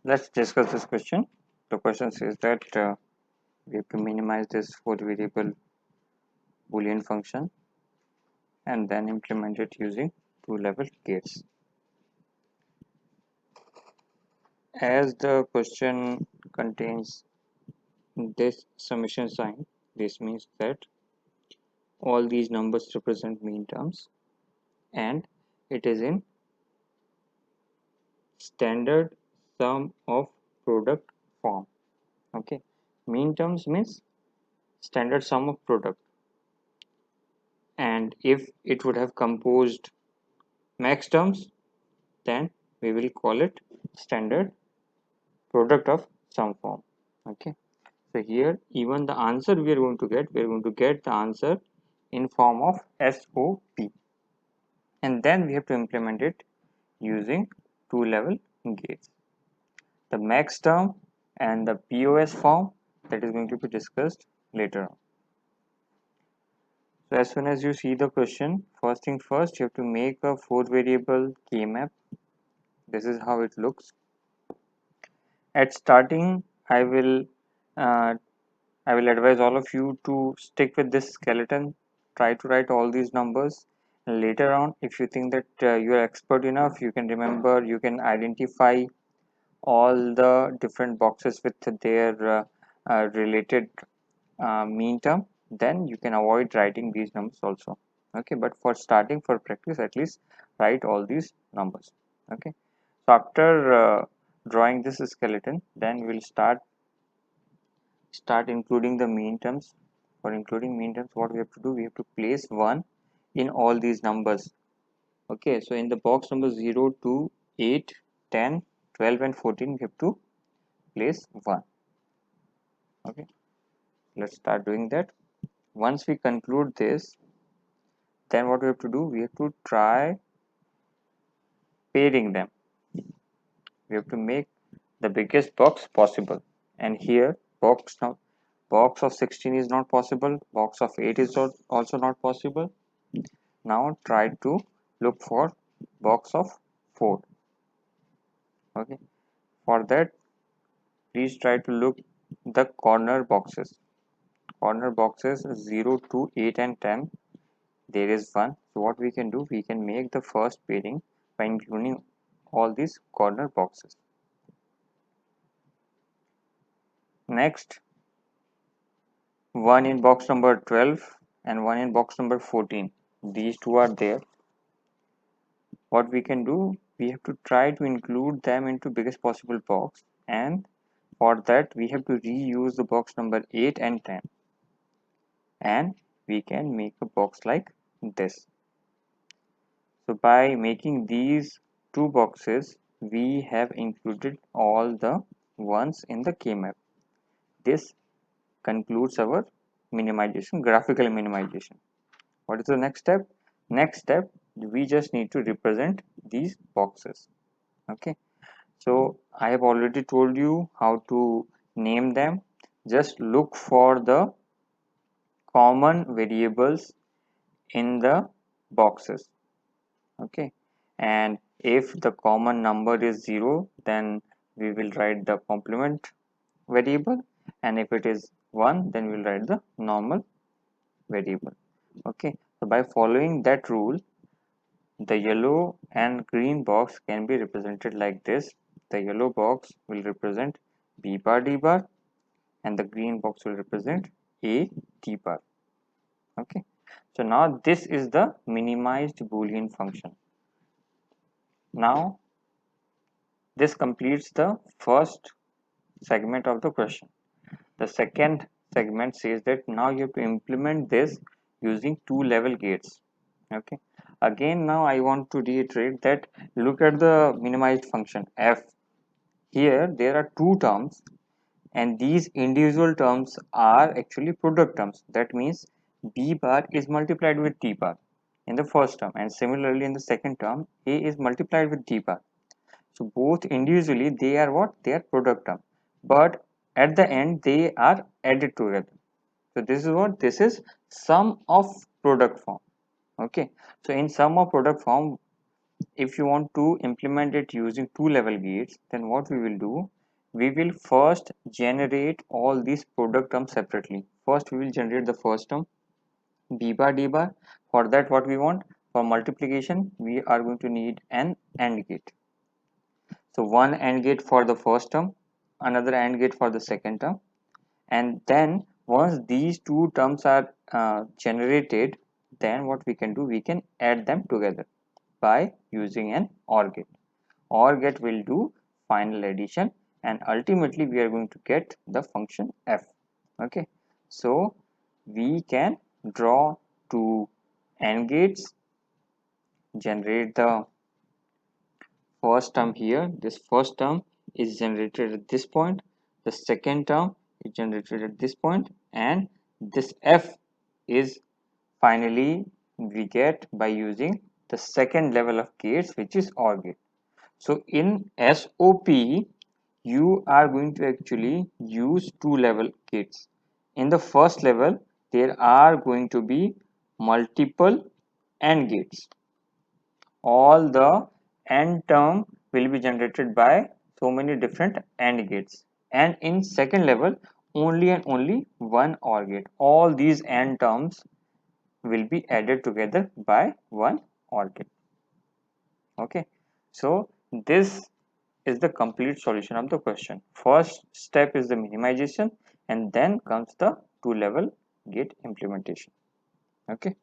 Let's discuss this question. The question says that we have to minimize this 4 variable Boolean function and then implement it using 2-level gates. As the question contains this summation sign, this means that all these numbers represent mean terms and it is in standard sum of product form. Okay, mean terms means standard sum of product, and if it would have composed max terms, then we will call it standard product of some form. Okay, so here even the answer we are going to get the answer in form of SOP, and then we have to implement it using 2-level gates. The max term and the POS form, that is going to be discussed later on. So as soon as you see the question, first thing first, you have to make a 4-variable K-map. This is how it looks. At starting, I will advise all of you to stick with this skeleton. Try to write all these numbers. Later on, if you think that you are expert enough, you can remember, you can identify all the different boxes with their related mean term, then you can avoid writing these numbers also. Okay, but for starting, for practice, at least write all these numbers. Okay, so after drawing this skeleton, then we'll start including the mean terms. For including mean terms, what we have to do, we have to place 1 in all these numbers. Okay, so in the box number 0, 2, 8, 10, 12 and 14, we have to place 1. Okay, let's start doing that. Once we conclude this, then what we have to do, we have to try pairing them. We have to make the biggest box possible, and here box of 16 is not possible, box of 8 is also not possible. Now try to look for box of 4. Okay, for that please try to look the corner boxes. 0, 2, 8 and 10, there is 1. So what we can do, we can make the first pairing by including all these corner boxes. Next, 1 in box number 12 and 1 in box number 14, these two are there. What we can do, we have to try to include them into biggest possible box, and for that we have to reuse the box number 8 and 10, and we can make a box like this. So by making these two boxes, we have included all the ones in the K-map. This concludes our minimization, graphical minimization. What is the next step? Next step, we just need to represent these boxes. Okay, so I have already told you how to name them. Just look for the common variables in the boxes. Okay, and if the common number is 0, then we will write the complement variable, and if it is 1, then we will write the normal variable. Okay, so by following that rule, the yellow and green box can be represented like this. The yellow box will represent B bar D bar, and the green box will represent A D bar. Okay, so now this is the minimized Boolean function. Now this completes the first segment of the question. The second segment says that now you have to implement this using 2-level gates. Okay, again now I want to reiterate that look at the minimized function f. Here there are two terms, and these individual terms are actually product terms. That means B bar is multiplied with D bar in the first term, and similarly in the second term A is multiplied with D bar. So both individually they are what? They are product term, but at the end they are added together. So this is what? This is sum of product form. Okay, so in sum of product form, if you want to implement it using 2-level gates, then what we will do, we will first generate all these product terms separately. First we will generate the first term, b bar d bar. For that, what we want, for multiplication we are going to need an AND gate. So one AND gate for the first term, another AND gate for the second term, and then once these two terms are generated, then what we can do, we can add them together by using an OR gate. OR gate will do final addition, and ultimately we are going to get the function f. Okay, so we can draw two AND gates, generate the first term here. This first term is generated at this point, the second term is generated at this point, and this f is finally we get by using the second level of gates, which is OR gate. So in SOP you are going to actually use two level gates. In the first level there are going to be multiple AND gates. All the AND term will be generated by so many different AND gates, and in second level only and only one OR gate. All these AND terms will be added together by one OR gate. Okay, so this is the complete solution of the question. First step is the minimization, and then comes the two level gate implementation. Okay.